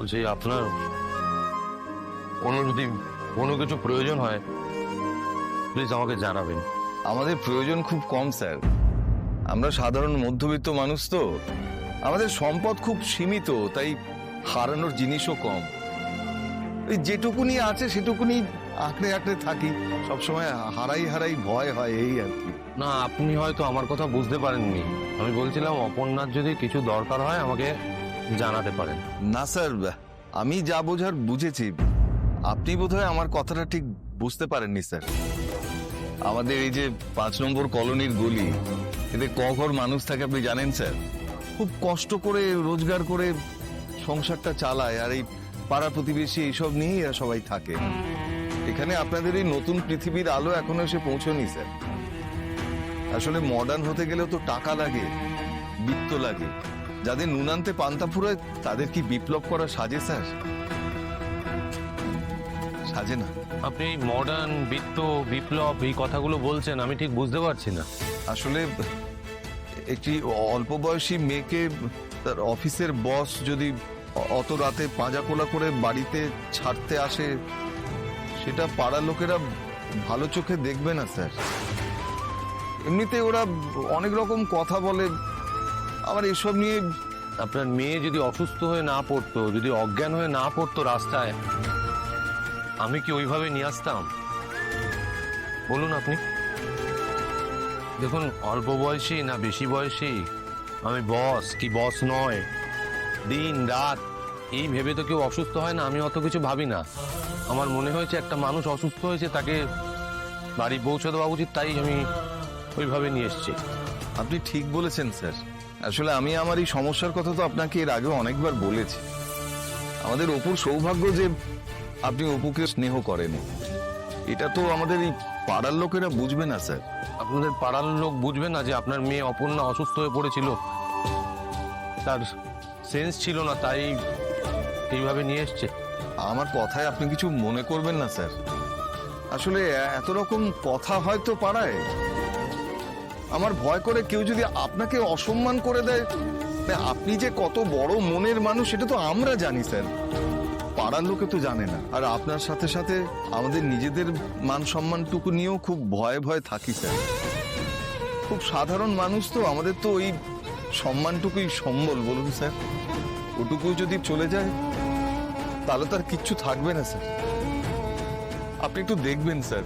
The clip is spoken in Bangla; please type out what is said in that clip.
বলছি আপনার যদি কোনো কিছু প্রয়োজন হয় প্লিজ আমাকে জানাবেন। আমাদের প্রয়োজন খুব কম স্যার, আমরা সাধারণ মধ্যবিত্ত মানুষ তো, আমাদের সম্পদ খুব সীমিত, তাই হারানোর জিনিসও কম। এই যেটুকুনি আছে সেটুকুনি আঁকড়ে আঁকড়ে থাকি, সবসময় হারাই ভয় হয়, এই আর কি। না, আপনি হয়তো আমার কথা বুঝতে পারেননি। আমি বলছিলাম অপর্ণার যদি কিছু দরকার হয় আমাকে জানাতে পারেন। না স্যার, আমি যা বোঝার বুঝেছি, আপনি বোধহয় আমার কথাটা ঠিক বুঝতে পারেননি স্যার। আমাদের এই যে 5 নম্বর কলোনির গলি, এতে ঘর মানুষ থাকে আপনি জানেন স্যার। খুব কষ্ট করে রোজগার করে সংসারটা চালায়, আর এই পাড়া প্রতিবেশী এইসব নিয়েই এরা সবাই থাকে। এখানে আপনাদের এই নতুন পৃথিবীর আলো এখনো এসে পৌঁছয়নি স্যার। আসলে মডার্ন হতে গেলেও তো টাকা লাগে, বিত্ত লাগে। যাদের নুনান্তে পান্তা ফুরায় তাদের কি বিপ্লব করা সাজে স্যার? সাজে না। আপনি মডার্ন, বিত্ত, বিপ্লব এই কথাগুলো বলছেন, আমি ঠিক বুঝতে পারছি না। আসলে একটি অল্প বয়সী মেয়েকে তার অফিসের বস যদি অত রাতে পাঁজাকোলা করে বাড়িতে ছাড়তে আসে, সেটা পাড়ার লোকেরা ভালো চোখে দেখবে না স্যার। এমনিতে ওরা অনেক রকম কথা বলে, আবার এসব নিয়ে। আপনার মেয়ে যদি অসুস্থ হয়ে না পড়তো, যদি অজ্ঞান হয়ে না পড়তো রাস্তায়, আমি কি ওইভাবে নিয়ে আসতাম? বলুন আপনি। দেখুন, অল্প বয়সী না বেশি বয়সী, আমি বস কি বস নয়, দিন রাত এই ভেবে তো কেউ অসুস্থ হয় না। আমি অত কিছু ভাবি না। আমার মনে হয়েছে একটা মানুষ অসুস্থ হয়েছে, তাকে বাড়ি পৌঁছে দেওয়া উচিত, তাই আমি ওইভাবে নিয়ে এসেছি। আপনি ঠিক বলেছেন স্যার। আসলে আমি আমার এই সমস্যার কথা তো আপনাকে এর আগে অনেকবার বলেছি। আমাদের অপুর সৌভাগ্য যে আপনি অপুকে স্নেহ করেন, এটা তো আমাদের এই পাড়ার লোকেরা বুঝবে না স্যার। আপনাদের পাড়ার লোক বুঝবে না যে আপনার মেয়ে অপর্ণা অসুস্থ হয়ে পড়েছিল, তার সেন্স ছিল না, তাই এইভাবে নিয়ে এসছে। আমার কথায় আপনি কিছু মনে করবেন না স্যার। আসলে এত রকম কথা হয়তো পাড়ায়, আমার ভয় করে কেউ যদি আপনাকে অসম্মান করে দেয়। আপনি যে কত বড় মনের মানুষ সেটা তো আমরা জানি স্যার, পাড়ার লোকে তো জানে না। আর আপনার সাথে সাথে আমাদের নিজেদের মান সম্মানটুকু নিয়েও খুব ভয়ে ভয়ে থাকি স্যার। খুব সাধারণ মানুষ তো, আমাদের তো ওই সম্মানটুকুই সম্বল, বলুন স্যার। ওটুকু যদি চলে যায় তাহলে তার কিচ্ছু থাকবে না স্যার। আপনি একটু দেখবেন স্যার।